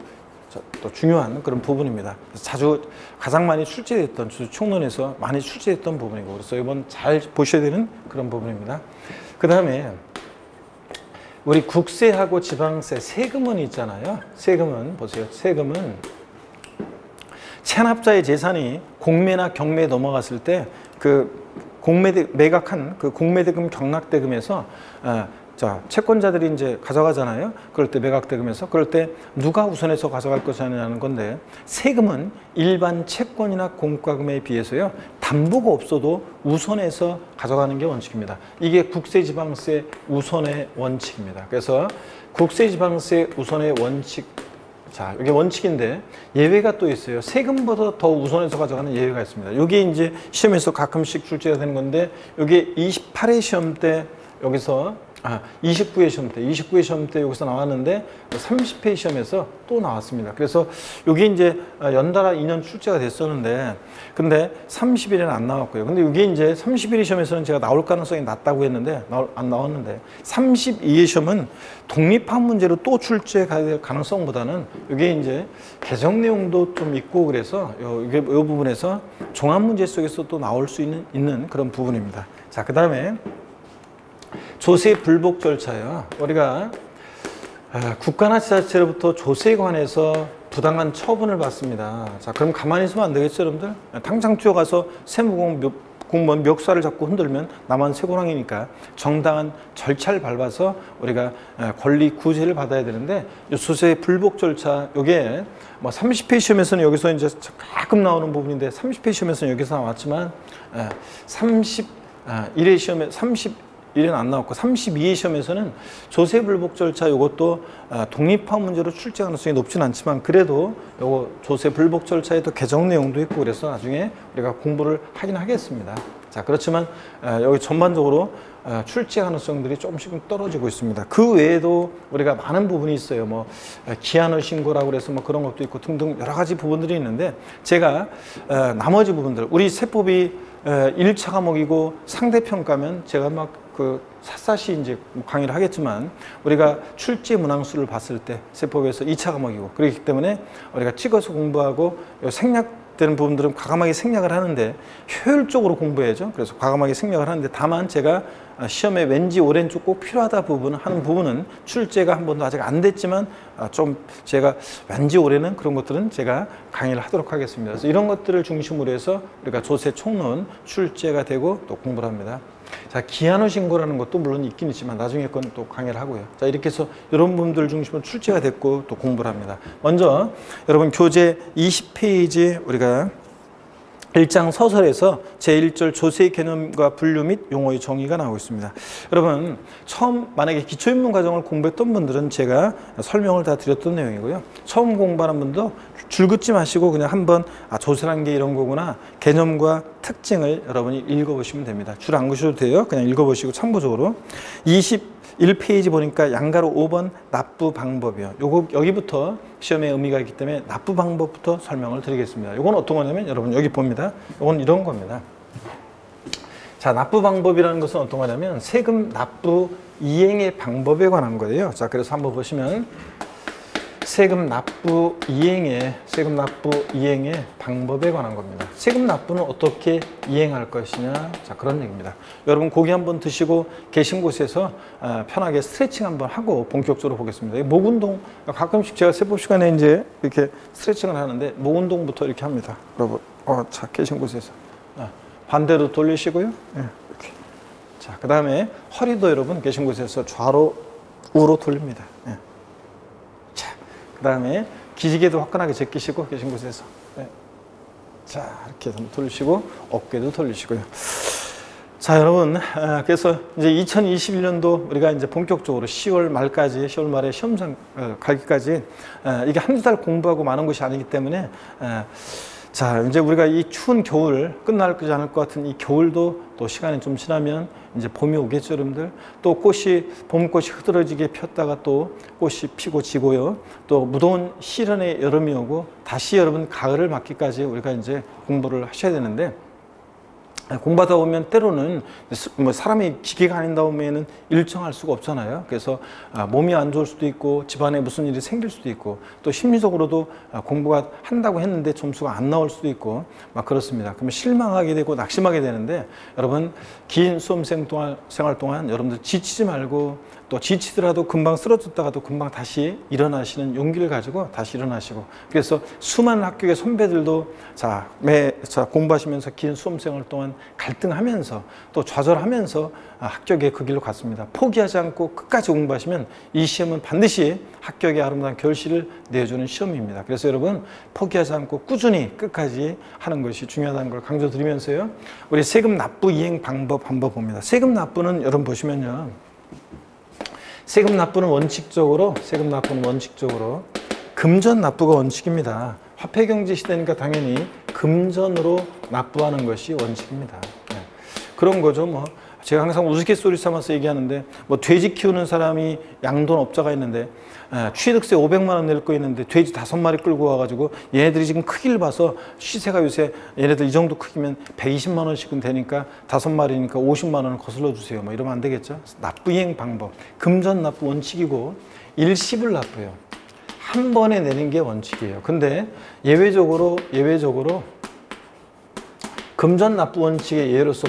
Speaker 1: 중요한 그런 부분입니다. 자주 가장 많이 출제됐던 총론에서 많이 출제됐던 부분이고 그래서 이번 잘 보셔야 되는 그런 부분입니다. 그 다음에 우리 국세하고 지방세 세금은 있잖아요. 세금은 보세요. 세금은 체납자의 재산이 공매나 경매에 넘어갔을 때 그 매각한 그 공매대금 경락대금에서 자, 채권자들이 이제 가져가잖아요. 그럴 때 매각대금에서 그럴 때 누가 우선해서 가져갈 것이냐는 건데 세금은 일반 채권이나 공과금에 비해서요. 담보가 없어도 우선해서 가져가는 게 원칙입니다. 이게 국세지방세 우선의 원칙입니다. 그래서 국세지방세 우선의 원칙 자, 이게 원칙인데 예외가 또 있어요. 세금보다 더 우선해서 가져가는 예외가 있습니다. 이게 이제 시험에서 가끔씩 출제가 되는 건데 이게 28회 시험 때 여기서 29회 시험 때, 29회 시험 때 여기서 나왔는데 30회 시험에서 또 나왔습니다. 그래서 이게 이제 연달아 2년 출제가 됐었는데, 근데 30일에는 안 나왔고요. 근데 이게 이제 31회 시험에서는 제가 나올 가능성이 낮다고 했는데 안 나왔는데, 32회 시험은 독립학 문제로 또 출제가 될 가능성보다는 이게 이제 개정 내용도 좀 있고, 그래서 이 부분에서 종합 문제 속에서 또 나올 수 있는 그런 부분입니다. 자, 그 다음에 조세 불복 절차요. 우리가 국가나 지자체로부터 조세에 관해서 부당한 처분을 받습니다. 자, 그럼 가만히 있으면 안 되겠죠, 여러분들? 당장 뛰어가서 세무공무원 멱살을 잡고 흔들면 나만 쇠고랑이니까 정당한 절차를 밟아서 우리가 권리 구제를 받아야 되는데, 이 조세 불복 절차, 요게 뭐 30회 시험에서는 여기서 이제 가끔 나오는 부분인데, 30회 시험에서는 여기서 나왔지만 31회 시험에 31회는 안 나왔고 32회 시험에서는 조세 불복 절차, 이것도 독립학 문제로 출제 가능성이 높진 않지만 그래도 요거 조세 불복 절차에도 개정 내용도 있고, 그래서 나중에 우리가 공부를 하긴 하겠습니다. 자, 그렇지만 여기 전반적으로 출제 가능성들이 조금씩 떨어지고 있습니다. 그 외에도 우리가 많은 부분이 있어요. 뭐 기한의 신고라고 그래서 뭐 그런 것도 있고 등등 여러 가지 부분들이 있는데, 제가 나머지 부분들, 우리 세법이 1차 과목이고 상대평가면 제가 막 샅샅이 이제 강의를 하겠지만, 우리가 출제 문항수를 봤을 때 세법에서 2차 과목이고, 그렇기 때문에 우리가 찍어서 공부하고 생략되는 부분들은 과감하게 생략을 하는데 효율적으로 공부해야죠. 그래서 과감하게 생략을 하는데, 다만 제가 시험에 왠지 오른쪽 꼭 필요하다 하는 부분은 출제가 한 번도 아직 안 됐지만 좀 제가 왠지 올해는 그런 것들은 제가 강의를 하도록 하겠습니다. 그래서 이런 것들을 중심으로 해서 우리가 조세 총론 출제가 되고 또 공부를 합니다. 자, 기한후 신고라는 것도 물론 있긴 있지만 나중에 건 또 강의를 하고요. 자, 이렇게 해서 이런 부분들 중심으로 출제가 됐고 또 공부를 합니다. 먼저 여러분 교재 20페이지 우리가 1장 서설에서 제1절 조세의 개념과 분류 및 용어의 정의가 나오고 있습니다. 여러분, 처음 만약에 기초인문 과정을 공부했던 분들은 제가 설명을 다 드렸던 내용이고요. 처음 공부하는 분도 줄긋지 마시고 그냥 한번 조세라는 게 이런 거구나, 개념과 특징을 여러분이 읽어보시면 됩니다. 줄 안 그셔도 돼요. 그냥 읽어보시고 참고적으로. 21페이지 보니까 양가로 5번 납부 방법이요. 요거 여기부터 시험에 의미가 있기 때문에 납부 방법부터 설명을 드리겠습니다. 요건 어떤 거냐면 여러분 여기 봅니다. 요건 이런 겁니다. 자, 납부 방법이라는 것은 어떤 거냐면 세금 납부 이행의 방법에 관한 거예요. 자, 그래서 한번 보시면 세금 납부 이행의 방법에 관한 겁니다. 세금 납부는 어떻게 이행할 것이냐, 자, 그런 얘기입니다. 여러분 고기 한번 드시고 계신 곳에서 편하게 스트레칭 한번 하고 본격적으로 보겠습니다. 목 운동 가끔씩 제가 세법 시간에 이제 이렇게 스트레칭을 하는데 목 운동부터 이렇게 합니다. 여러분, 자, 계신 곳에서 반대로 돌리시고요. 이렇게. 자, 그 다음에 허리도 여러분 계신 곳에서 좌로 우로 돌립니다. 그 다음에 기지개도 화끈하게 제끼시고 계신 곳에서 자, 이렇게 돌리시고 어깨도 돌리시고요. 자, 여러분, 그래서 이제 2021년도 우리가 이제 본격적으로 10월 말에 시험장 가기까지 이게 한두 달 공부하고 마는 것이 아니기 때문에 자, 이제 우리가 이 추운 겨울 끝나지 않을 것 같은 이 겨울도 또 시간이 좀 지나면 이제 봄이 오겠죠, 여러분들. 또 봄꽃이 흐드러지게 폈다가 또 꽃이 피고 지고요. 또 무더운 시련의 여름이 오고 다시 여러분 가을을 맞기까지 우리가 이제 공부를 하셔야 되는데, 공부하다 보면 때로는 뭐 사람이 기계가 아닌다 보면은 일정할 수가 없잖아요. 그래서 몸이 안 좋을 수도 있고 집안에 무슨 일이 생길 수도 있고 또 심리적으로도 공부가 한다고 했는데 점수가 안 나올 수도 있고 막 그렇습니다. 그러면 실망하게 되고 낙심하게 되는데, 여러분 긴 수험 생활 동안 여러분들 지치지 말고, 또 지치더라도 금방 쓰러졌다가도 금방 다시 일어나시는 용기를 가지고 다시 일어나시고, 그래서 수많은 학교의 선배들도 자 공부하시면서 긴 수험생활 동안 갈등하면서 또 좌절하면서 합격의 그 길로 갔습니다. 포기하지 않고 끝까지 공부하시면 이 시험은 반드시 합격의 아름다운 결실을 내주는 시험입니다. 그래서 여러분 포기하지 않고 꾸준히 끝까지 하는 것이 중요하다는 걸 강조드리면서요, 우리 세금 납부 이행 방법 한번 봅니다. 세금 납부는 여러분 보시면요, 세금 납부는 원칙적으로 금전 납부가 원칙입니다. 화폐경제 시대니까 당연히 금전으로 납부하는 것이 원칙입니다. 그런 거죠. 뭐 제가 항상 우스갯소리 삼아서 얘기하는데 뭐 돼지 키우는 사람이 양돈업자가 있는데 취득세 500만 원 낼 거 있는데 돼지 5마리 끌고 와가지고 얘네들이 지금 크기를 봐서 시세가 요새 얘네들 이 정도 크기면 120만 원씩은 되니까 5마리니까 50만 원을 거슬러 주세요. 뭐 이러면 안 되겠죠. 납부이행 방법, 금전 납부 원칙이고 일시불 납부예요. 한 번에 내는 게 원칙이에요. 근데 예외적으로 금전 납부 원칙의 예로서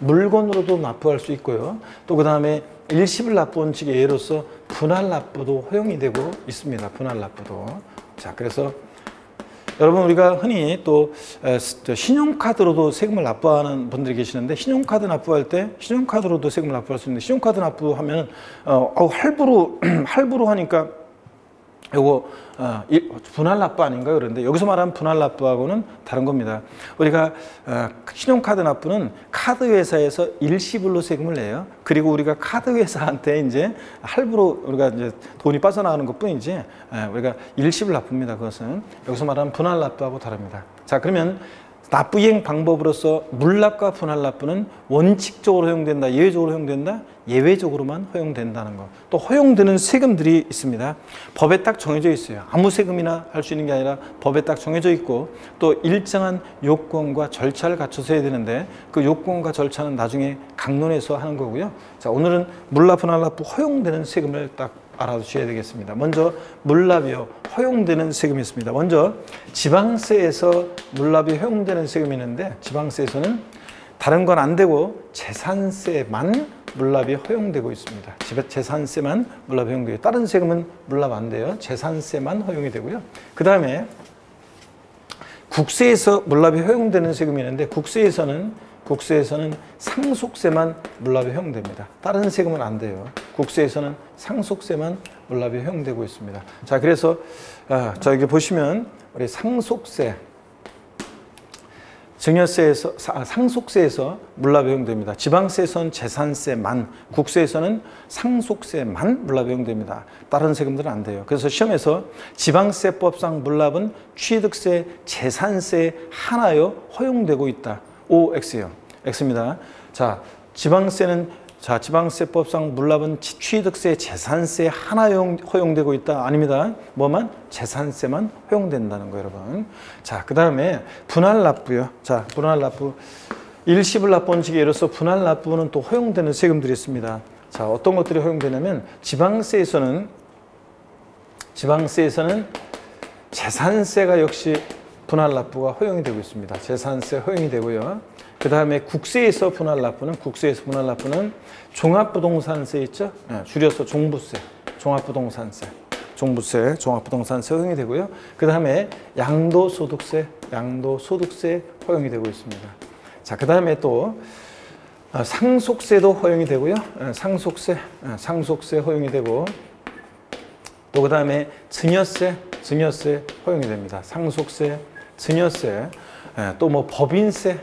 Speaker 1: 물건으로도 납부할 수 있고요. 또 그 다음에 일시불 납부 원칙의 예로서 분할 납부도 허용이 되고 있습니다. 분할 납부도. 자, 그래서 여러분 우리가 흔히 또 신용카드로도 세금을 납부하는 분들이 계시는데 신용카드 납부할 때 신용카드로도 세금을 납부할 수 있는데 신용카드 납부하면 할부로 하니까 요거 분할 납부 아닌가요? 그런데 여기서 말하는 분할 납부하고는 다른 겁니다. 우리가 신용카드 납부는 카드 회사에서 일시불로 세금을 내요. 그리고 우리가 카드 회사한테 이제 할부로 우리가 이제 돈이 빠져나가는 것뿐이지 우리가 일시불 납부입니다. 그것은 여기서 말하는 분할 납부하고 다릅니다. 자, 그러면 납부 이행 방법으로서 물납과 분할 납부는 원칙적으로 허용된다, 예외적으로 허용된다, 예외적으로만 허용된다는 것. 또 허용되는 세금들이 있습니다. 법에 딱 정해져 있어요. 아무 세금이나 할 수 있는 게 아니라 법에 딱 정해져 있고 또 일정한 요건과 절차를 갖춰서 해야 되는데 그 요건과 절차는 나중에 강론에서 하는 거고요. 자, 오늘은 물납, 분할 납부 허용되는 세금을 딱 알아두셔야 되겠습니다. 먼저 물납이요. 허용되는 세금이 있습니다. 먼저 지방세에서 물납이 허용되는 세금이 있는데 지방세에서는 다른 건 안 되고 재산세만 물납이 허용되고 있습니다. 재산세만 물납이 허용되고 다른 세금은 물납 안 돼요. 재산세만 허용이 되고요. 그 다음에 국세에서 물납이 허용되는 세금이 있는데 국세에서는 상속세만 물납이 허용됩니다. 다른 세금은 안 돼요. 국세에서는 상속세만 물납이 허용되고 있습니다. 자, 그래서 여기 보시면 우리 상속세, 증여세에서 상속세에서 물납이 허용됩니다. 지방세에서는 재산세만, 국세에서는 상속세만 물납이 허용됩니다. 다른 세금들은 안 돼요. 그래서 시험에서 지방세법상 물납은 취득세, 재산세 하나여 허용되고 있다. OX예요. X입니다. 자, 지방세법상 물납은 취득세, 재산세 하나 허용되고 있다. 아닙니다. 뭐만? 재산세만 허용된다는 거예요, 여러분. 자, 그 다음에 분할 납부요. 자, 분할 납부. 일시불 납부 원칙에 예로서 분할 납부는 또 허용되는 세금들이 있습니다. 자, 어떤 것들이 허용되냐면 지방세에서는 재산세가 역시 분할 납부가 허용이 되고 있습니다. 재산세 허용이 되고요. 그 다음에 국세에서 분할 납부는 종합부동산세 있죠? 네, 줄여서 종부세, 종합부동산세 허용이 되고요. 그 다음에 양도소득세 허용이 되고 있습니다. 자, 그 다음에 또 상속세도 허용이 되고요. 상속세 허용이 되고 또 그 다음에 증여세 허용이 됩니다. 상속세, 증여세, 또 뭐 법인세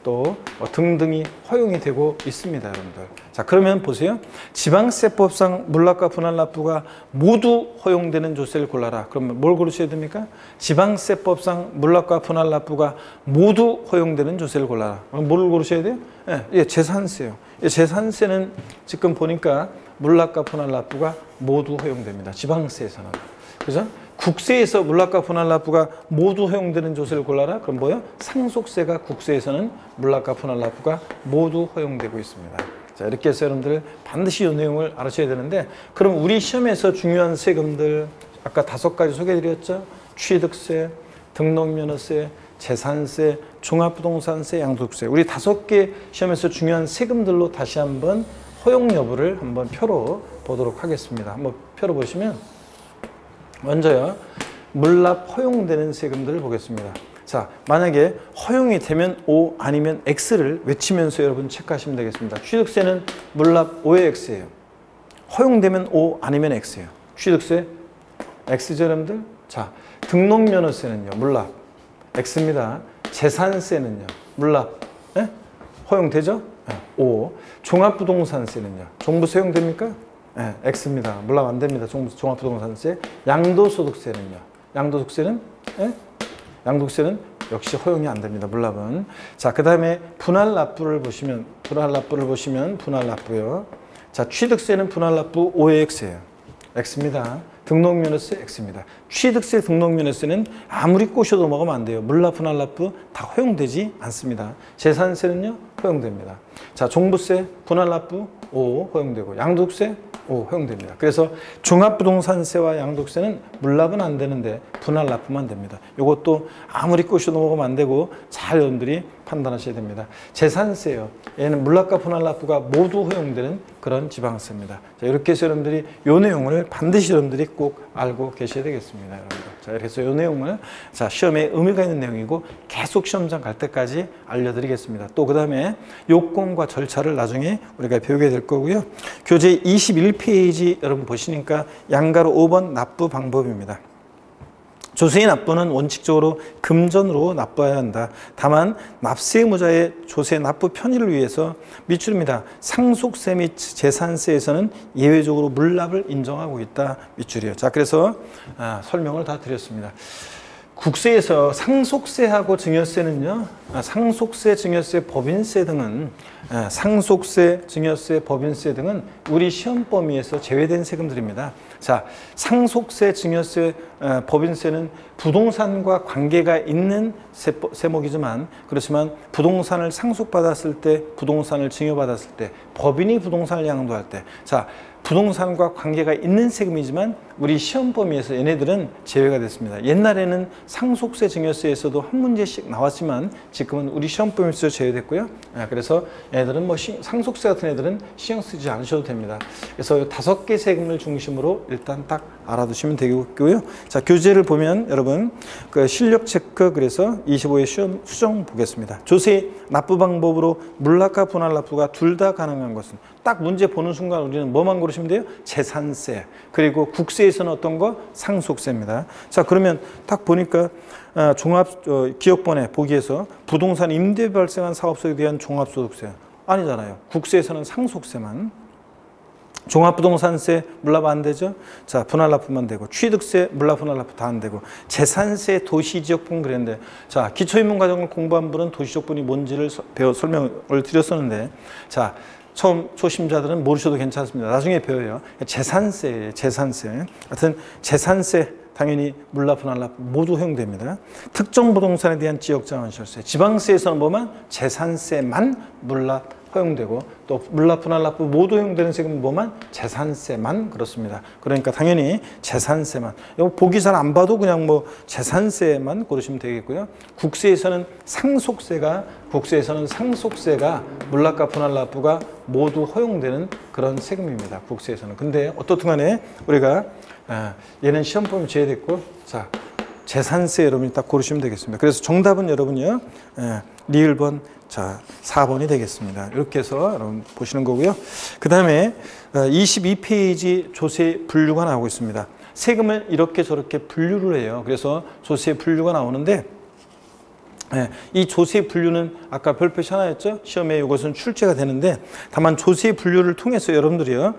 Speaker 1: 또 등등이 허용이 되고 있습니다, 여러분들. 자, 그러면 보세요. 지방세법상 물납과 분할 납부가 모두 허용되는 조세를 골라라. 그러면 뭘 고르셔야 됩니까? 지방세법상 물납과 분할 납부가 모두 허용되는 조세를 골라라. 그럼 뭘 고르셔야 돼요? 재산세요. 재산세는 지금 보니까 물납과 분할 납부가 모두 허용됩니다. 지방세에서는. 그래서 국세에서 물납과 분할 납부가 모두 허용되는 조세를 골라라. 그럼 뭐예요? 상속세가 국세에서는 물납과 분할 납부가 모두 허용되고 있습니다. 자, 이렇게 해서 여러분들 반드시 이 내용을 알아셔야 되는데, 그럼 우리 시험에서 중요한 세금들 아까 5가지 소개해드렸죠? 취득세, 등록면허세, 재산세, 종합부동산세, 양도세. 우리 5개 시험에서 중요한 세금들로 다시 한번 허용 여부를 한번 펴로 보도록 하겠습니다. 한번 펴로 보시면 먼저요, 물납 허용되는 세금들을 보겠습니다. 자, 만약에 허용이 되면 O 아니면 X를 외치면서 여러분 체크하시면 되겠습니다. 취득세는 물납 O의 X예요. 허용되면 O 아니면 X예요. 취득세 X죠, 여러분들? 자, 등록면허세는요, 물납 X입니다. 재산세는요, 물납 허용되죠? O. 종합부동산세는요, 종부세 허용됩니까? X입니다. 물납 안 됩니다. 종합부동산세. 양도소득세는요. 양도소득세는 역시 허용이 안 됩니다. 물납은. 자, 그 다음에 분할 납부를 보시면 분할납부를 보시면 분할납부요. 자, 취득세는 분할납부 5의 X예요. X입니다. 등록면허세 X입니다. 취득세, 등록면허세는 아무리 꼬셔도 먹으면 안 돼요. 물납, 분할납부 다 허용되지 않습니다. 재산세는요, 허용됩니다. 자, 종부세, 분할납부 5 허용되고, 양도세 5 허용됩니다. 그래서 종합부동산세와 양도세는 물납은 안 되는데 분할납부만 됩니다. 이것도 아무리 꼬셔도 먹으면 안 되고 잘 여러분들이 판단하셔야 됩니다. 재산세요. 얘는 물납과 분할납부가 모두 허용되는 그런 지방세입니다. 자, 이렇게 해서 여러분들이 이 내용을 반드시 여러분들이 꼭 알고 계셔야 되겠습니다. 여러분들. 자, 이렇게 해서 이 내용을 자, 시험에 의미가 있는 내용이고 계속 시험장 갈 때까지 알려드리겠습니다. 또 그 다음에 요건과 절차를 나중에 우리가 배우게 될 거고요. 교재 21페이지 여러분 보시니까 양가로 5번 납부 방법입니다. 조세의 납부는 원칙적으로 금전으로 납부해야 한다. 다만 납세 의무자의 조세 납부 편의를 위해서 밑줄입니다. 상속세 및 재산세에서는 예외적으로 물납을 인정하고 있다. 밑줄이에요. 자, 그래서 설명을 다 드렸습니다. 국세에서 상속세하고 증여세는요, 상속세, 증여세, 법인세 등은 상속세, 증여세, 법인세 등은 우리 시험 범위에서 제외된 세금들입니다. 자, 상속세, 증여세, 법인세는 부동산과 관계가 있는 세목이지만 그렇지만 부동산을 상속받았을 때, 부동산을 증여받았을 때, 법인이 부동산을 양도할 때, 자, 부동산과 관계가 있는 세금이지만 우리 시험 범위에서 얘네들은 제외가 됐습니다. 옛날에는 상속세, 증여세에서도 한 문제씩 나왔지만 지금은 우리 시험 범위에서 제외됐고요. 그래서 얘네들은 뭐 상속세 같은 애들은 신경 쓰지 않으셔도 됩니다. 그래서 5개 세금을 중심으로 일단 딱 알아두시면 되겠고요. 자, 교재를 보면 여러분 그 실력 체크 그래서 25회 시험 수정 보겠습니다. 조세 납부 방법으로 물납과 분할납부가 둘 다 가능한 것은 딱 문제 보는 순간 우리는 뭐만 고르시면 돼요? 재산세. 그리고 국세에서는 어떤 거? 상속세입니다. 자, 그러면 딱 보니까 기억번에 보기에서 부동산 임대 발생한 사업소에 대한 종합소득세. 아니잖아요. 국세에서는 상속세만. 종합부동산세 물납 안 되죠? 자, 분할납부만 되고, 취득세, 물납, 분할납부 다 안 되고, 재산세, 도시지역분 그랬는데, 자, 기초인문과정을 공부한 분은 도시지역분이 뭔지를 설명을 드렸었는데, 자, 처음 초심자들은 모르셔도 괜찮습니다. 나중에 배워요. 재산세예요, 재산세. 하여튼 재산세 당연히 물납, 분할납부 모두 허용됩니다. 특정 부동산에 대한 지역장환시세, 지방세에서는 뭐만? 재산세만 물납 허용되고 또 물납, 분할납부 모두 허용되는 세금은 뭐만? 재산세만 그렇습니다. 그러니까 당연히 재산세만. 이거 보기 잘 안 봐도 그냥 뭐 재산세만 고르시면 되겠고요. 국세에서는 상속세가 물납과 분할납부가 모두 허용되는 그런 세금입니다. 국세에서는. 근데 어떻든 간에 우리가 얘는 시험 범위 제외됐고 자, 재산세 여러분이 딱 고르시면 되겠습니다. 그래서 정답은 여러분이요. 리을번 자, 4번이 되겠습니다. 이렇게 해서 여러분 보시는 거고요. 그 다음에 22페이지 조세 분류가 나오고 있습니다. 세금을 이렇게 저렇게 분류를 해요. 그래서 조세 분류가 나오는데 이 조세 분류는 아까 별표시 하나였죠? 시험에 이것은 출제가 되는데 다만 조세 분류를 통해서 여러분들이요.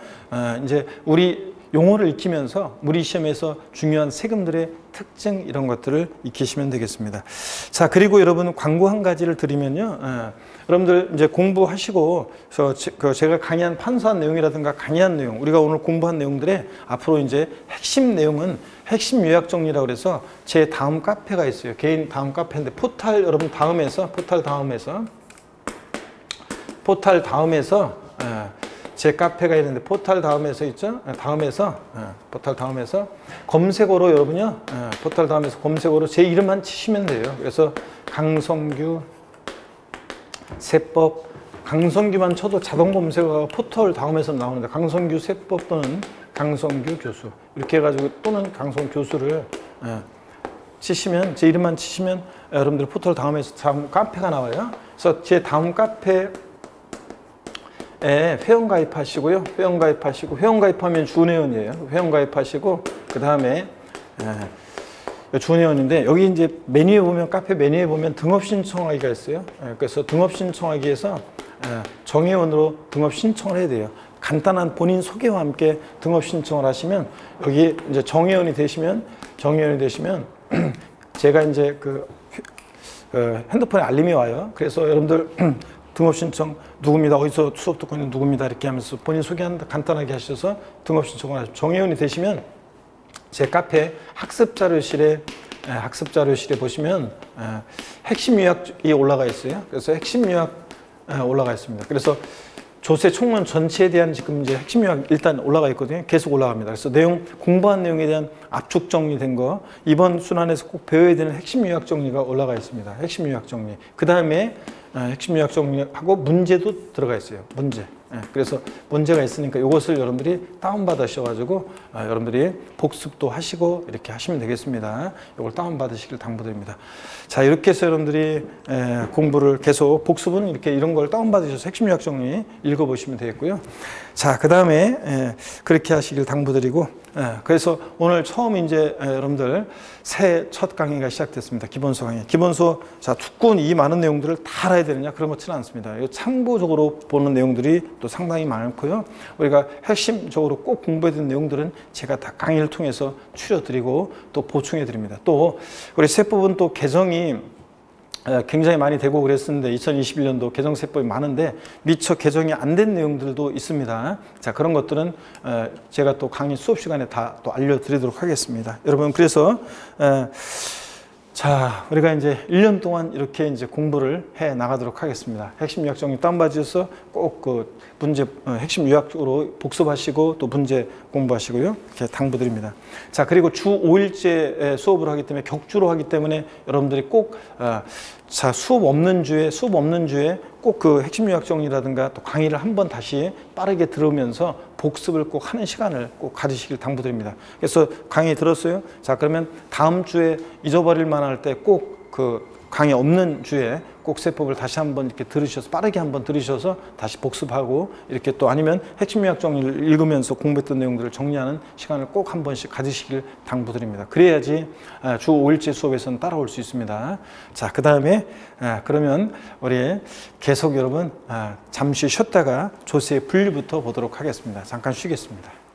Speaker 1: 이제 우리 용어를 익히면서 우리 시험에서 중요한 세금들의 특징 이런 것들을 익히시면 되겠습니다. 자, 그리고 여러분 광고 한 가지를 드리면요. 여러분들 이제 공부하시고 제가 강의한 판서한 내용이라든가 강의한 내용, 우리가 오늘 공부한 내용들의 앞으로 이제 핵심 내용은 핵심 요약 정리라고 그래서 제 다음 카페가 있어요. 개인 다음 카페인데 포탈 여러분 다음에서 제 카페가 있는데 포탈 다음에서 있죠? 포탈 다음에서 검색어로 여러분요. 포탈 다음에서 검색어로 제 이름만 치시면 돼요. 그래서 강성규 세법 강성규만 쳐도 자동 검색어가 포털 다음에서 나오는데 강성규 세법 또는 강성규 교수 이렇게 해가지고 또는 강성규 교수를 치시면 제 이름만 치시면 여러분들 포털 다음에서 다음 카페가 나와요. 그래서 제 다음 카페 회원가입하시고요. 회원가입하면 준회원이에요. 회원가입하시고 그 다음에 준회원인데 여기 이제 메뉴에 보면 카페 메뉴에 보면 등업 신청하기가 있어요. 그래서 등업 신청하기에서 정회원으로 등업 신청을 해야 돼요. 간단한 본인 소개와 함께 등업 신청을 하시면 여기 이제 정회원이 되시면 제가 이제 그 핸드폰에 알림이 와요. 그래서 여러분들 등업 신청 누구입니다. 어디서 수업 듣고 있는 누구입니다. 이렇게 하면서 본인 소개 간단하게 하셔서 등업 신청을 하시고 정회원이 되시면 제 카페 학습자료실에 보시면 핵심 요약이 올라가 있어요. 그래서 핵심 요약 올라가 있습니다. 그래서 조세 총론 전체에 대한 지금 이제 핵심 요약 일단 올라가 있거든요. 계속 올라갑니다. 그래서 내용 공부한 내용에 대한 압축 정리된 거 이번 순환에서 꼭 배워야 되는 핵심 요약 정리가 올라가 있습니다. 핵심 요약 정리. 그 다음에 핵심 요약 정리하고 문제도 들어가 있어요. 문제. 그래서 문제가 있으니까 이것을 여러분들이 다운받으셔가지고 여러분들이 복습도 하시고 이렇게 하시면 되겠습니다. 이걸 다운받으시길 당부드립니다. 자, 이렇게 해서 여러분들이 공부를 계속 복습은 이렇게 이런 걸 다운받으셔서 핵심 요약 정리 읽어보시면 되겠고요. 자, 그 다음에 그렇게 하시길 당부드리고 그래서 오늘 처음 이제 여러분들 새 첫 강의가 시작됐습니다. 기본서 강의. 기본서 자 두꺼운 이 많은 내용들을 다 알아야 되느냐 그런 것지는 않습니다. 참고적으로 보는 내용들이 또 상당히 많고요. 우리가 핵심적으로 꼭 공부해야 되는 내용들은 제가 다 강의를 통해서 추려드리고 또 보충해 드립니다. 또 우리 세법은 또 개정이 굉장히 많이 되고 그랬었는데 2021년도 개정세법이 많은데 미처 개정이 안 된 내용들도 있습니다. 자, 그런 것들은 제가 또 강의 수업 시간에 다 또 알려드리도록 하겠습니다. 여러분 그래서 자, 우리가 이제 1년 동안 이렇게 이제 공부를 해 나가도록 하겠습니다. 핵심 요약 정리 다운받으셔서 꼭 그 문제 핵심 요약적으로 복습하시고 또 문제 공부하시고요. 이렇게 당부드립니다. 자, 그리고 주 5일째 수업을 하기 때문에 격주로 하기 때문에 여러분들이 꼭 자, 수업 없는 주에 꼭 그 핵심 요약 정리라든가 또 강의를 한번 다시 빠르게 들으면서 복습을 꼭 하는 시간을 꼭 가지시길 당부드립니다. 그래서 강의 들었어요? 자, 그러면 다음 주에 잊어버릴 만할 때 꼭 그 강의 없는 주에 꼭 세법을 다시 한번 이렇게 들으셔서 빠르게 한번 들으셔서 다시 복습하고 이렇게 또 아니면 핵심 요약 정리를 읽으면서 공부했던 내용들을 정리하는 시간을 꼭 한 번씩 가지시길 당부드립니다. 그래야지 주 5일째 수업에서는 따라올 수 있습니다. 자, 그 다음에 그러면 우리 계속 여러분 잠시 쉬었다가 조세 분류부터 보도록 하겠습니다. 잠깐 쉬겠습니다.